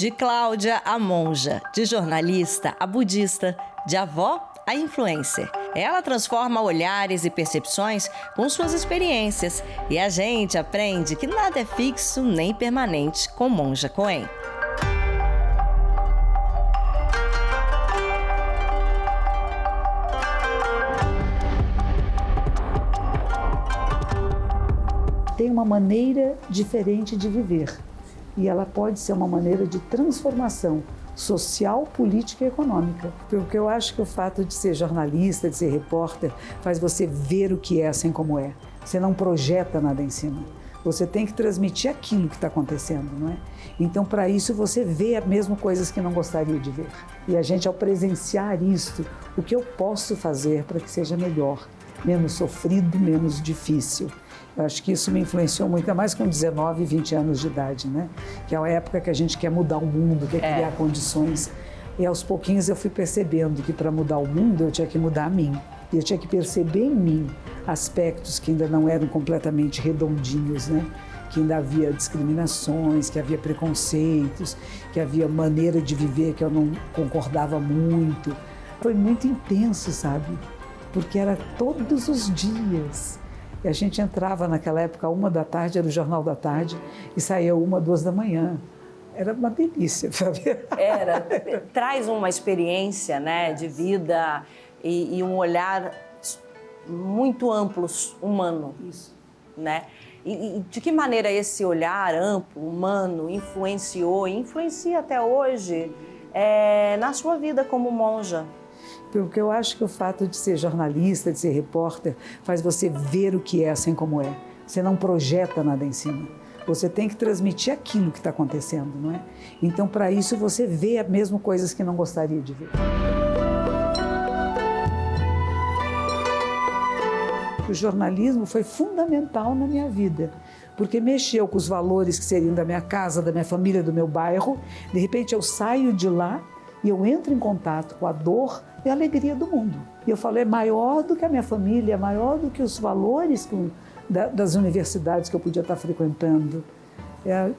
De Cláudia a monja, de jornalista a budista, de avó a influencer. Ela transforma olhares e percepções com suas experiências e a gente aprende que nada é fixo nem permanente com Monja Coen. Tem uma maneira diferente de viver e ela pode ser uma maneira de transformação social, política e econômica. Porque eu acho que o fato de ser jornalista, de ser repórter, faz você ver o que é assim como é. Você não projeta nada em cima. Você tem que transmitir aquilo que está acontecendo, não é? Então, para isso, você vê mesmo coisas que não gostaria de ver. E a gente, ao presenciar isso, o que eu posso fazer para que seja melhor, menos sofrido, menos difícil. Eu acho que isso me influenciou muito, ainda mais com 19, 20 anos de idade, né? Que é a época que a gente quer mudar o mundo, quer criar condições. E aos pouquinhos eu fui percebendo que para mudar o mundo eu tinha que mudar a mim. E eu tinha que perceber em mim aspectos que ainda não eram completamente redondinhos, né? Que ainda havia discriminações, que havia preconceitos, que havia maneira de viver que eu não concordava muito. Foi muito intenso, sabe? Porque era todos os dias. E a gente entrava naquela época, 13h, era o Jornal da Tarde, e saía 1, 2 da manhã. Era uma delícia, sabe? Era. Traz uma experiência, né, de vida e um olhar muito amplo, humano. Isso. Né? E de que maneira esse olhar amplo, humano, influenciou e influencia até hoje na sua vida como monja? Porque eu acho que o fato de ser jornalista, de ser repórter, faz você ver o que é assim como é. Você não projeta nada em cima. Você tem que transmitir aquilo que está acontecendo, não é? Então, para isso, você vê mesmo coisas que não gostaria de ver. O jornalismo foi fundamental na minha vida, porque mexeu com os valores que seriam da minha casa, da minha família, do meu bairro. De repente, eu saio de lá e eu entro em contato com a dor e a alegria do mundo. E eu falo, é maior do que a minha família, é maior do que os valores das universidades que eu podia estar frequentando. É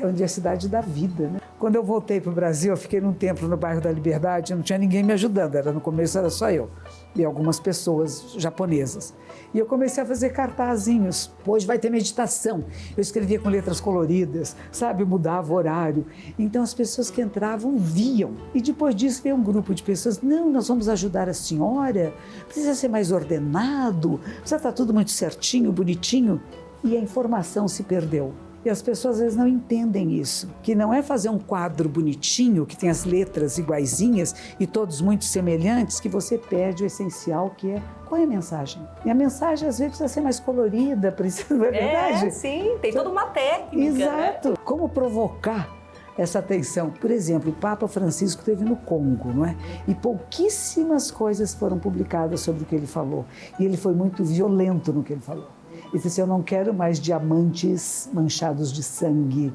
a universidade da vida, né? Quando eu voltei para o Brasil, eu fiquei num tempo no bairro da Liberdade, não tinha ninguém me ajudando, no começo era só eu e algumas pessoas japonesas. E eu comecei a fazer cartazinhos. Hoje vai ter meditação. Eu escrevia com letras coloridas, sabe? mudava o horário. Então as pessoas que entravam viam. E depois disso veio um grupo de pessoas, não, nós vamos ajudar a senhora, precisa ser mais ordenado, precisa estar tudo muito certinho, bonitinho. E a informação se perdeu. E as pessoas às vezes não entendem isso, que não é fazer um quadro bonitinho, que tem as letras iguaizinhas e todos muito semelhantes, que você perde o essencial, que é qual é a mensagem. E a mensagem às vezes precisa ser mais colorida, precisa, não é verdade? Sim, tem toda uma técnica. Exato. Né? Como provocar essa atenção? Por exemplo, o Papa Francisco esteve no Congo, não é? E pouquíssimas coisas foram publicadas sobre o que ele falou. E ele foi muito violento no que ele falou. Ele disse, eu não quero mais diamantes manchados de sangue.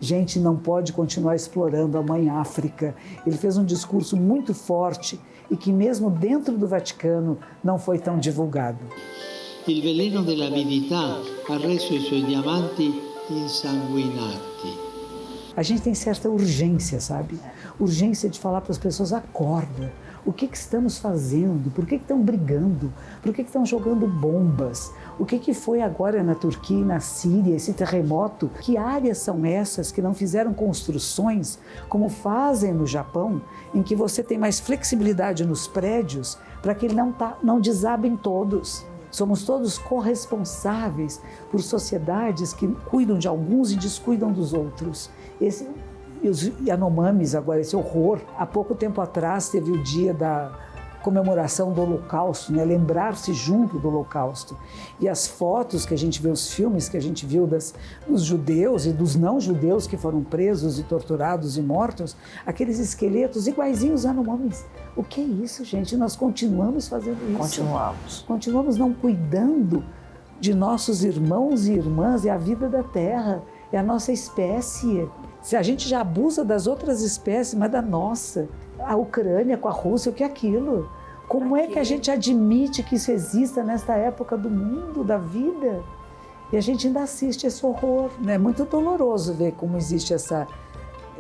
Gente não pode continuar explorando a mãe África. Ele fez um discurso muito forte e que mesmo dentro do Vaticano não foi tão divulgado. Il veleno dell'avidità ha reso i suoi diamanti insanguinati. A gente tem certa urgência, sabe? Urgência de falar para as pessoas, acorda. O que estamos fazendo? Por que estão brigando? Por que estão jogando bombas? O que foi agora na Turquia e na Síria, esse terremoto? Que áreas são essas que não fizeram construções como fazem no Japão, em que você tem mais flexibilidade nos prédios para que não desabem todos? Somos todos corresponsáveis por sociedades que cuidam de alguns e descuidam dos outros. E os Yanomamis, agora, esse horror. Há pouco tempo atrás teve o dia da comemoração do Holocausto, né? Lembrar-se junto do Holocausto. E as fotos que a gente vê, os filmes que a gente viu dos judeus e dos não-judeus que foram presos e torturados e mortos, aqueles esqueletos iguaizinhos Yanomamis. O que é isso, gente? Nós continuamos fazendo isso. Continuamos. Continuamos não cuidando de nossos irmãos e irmãs, é a vida da Terra, é a nossa espécie. Se a gente já abusa das outras espécies, mas da nossa, a Ucrânia com a Rússia, o que é aquilo? Como é que a gente admite que isso exista nesta época do mundo, da vida? E a gente ainda assiste esse horror, né? É muito doloroso ver como existe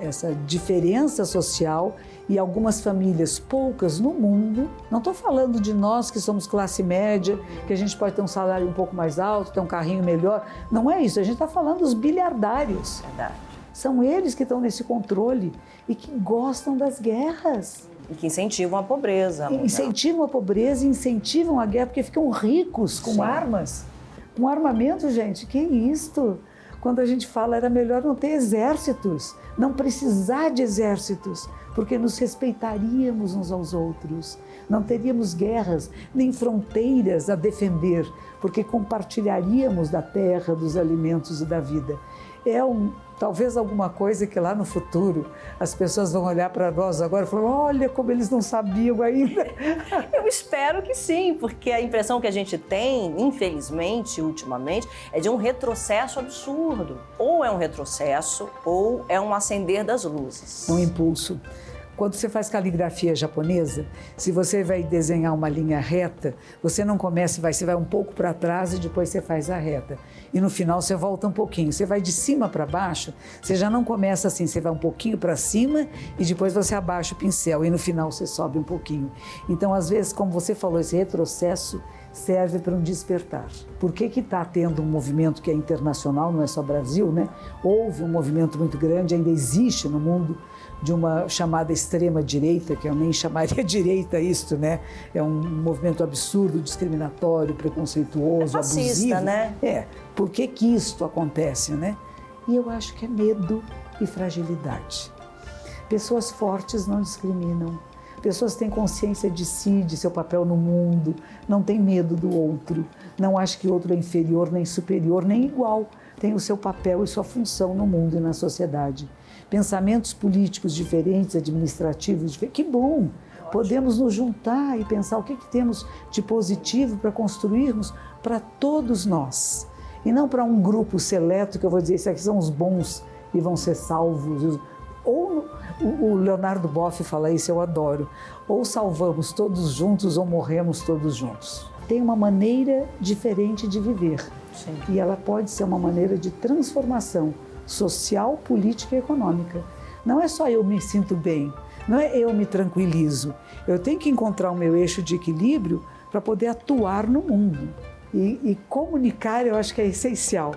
essa diferença social e algumas famílias, poucas no mundo. Não estou falando de nós que somos classe média, que a gente pode ter um salário um pouco mais alto, ter um carrinho melhor. Não é isso, a gente está falando dos bilhardários. Verdade. São eles que estão nesse controle e que gostam das guerras. E que incentivam a pobreza. Incentivam a pobreza, incentivam a guerra, porque ficam ricos com armas. Com armamento, gente, que isto? Quando a gente fala, era melhor não ter exércitos, não precisar de exércitos, porque nos respeitaríamos uns aos outros, não teríamos guerras, nem fronteiras a defender, porque compartilharíamos da terra, dos alimentos e da vida. Talvez alguma coisa que lá no futuro as pessoas vão olhar para nós agora e falar, olha como eles não sabiam ainda. Eu espero que sim, porque a impressão que a gente tem, infelizmente, ultimamente, é de um retrocesso absurdo. Ou é um retrocesso, ou é um acender das luzes. É um impulso. Quando você faz caligrafia japonesa, se você vai desenhar uma linha reta, você não começa, você vai um pouco para trás e depois você faz a reta. E no final você volta um pouquinho. Você vai de cima para baixo, você já não começa assim, você vai um pouquinho para cima e depois você abaixa o pincel e no final você sobe um pouquinho. Então, às vezes, como você falou, esse retrocesso serve para um despertar. Por que está tendo um movimento que é internacional, não é só Brasil, né? Houve um movimento muito grande, ainda existe no mundo, de uma chamada extrema-direita, que eu nem chamaria direita isto, né? É um movimento absurdo, discriminatório, preconceituoso, fascista, abusivo. Né? Por que isto acontece, né? E eu acho que é medo e fragilidade. Pessoas fortes não discriminam. Pessoas têm consciência de si, de seu papel no mundo, não têm medo do outro, não acham que o outro é inferior, nem superior, nem igual. Tem o seu papel e sua função no mundo e na sociedade. Pensamentos políticos diferentes, administrativos diferentes, que bom! Podemos nos juntar e pensar o que temos de positivo para construirmos para todos nós. E não para um grupo seleto que eu vou dizer, esses aqui são os bons e vão ser salvos. Ou o Leonardo Boff fala isso, eu adoro. Ou salvamos todos juntos ou morremos todos juntos. Tem uma maneira diferente de viver. Sim. E ela pode ser uma maneira de transformação social, política e econômica. Não é só eu me sinto bem, não é eu me tranquilizo. Eu tenho que encontrar o meu eixo de equilíbrio para poder atuar no mundo. E comunicar, eu acho que é essencial.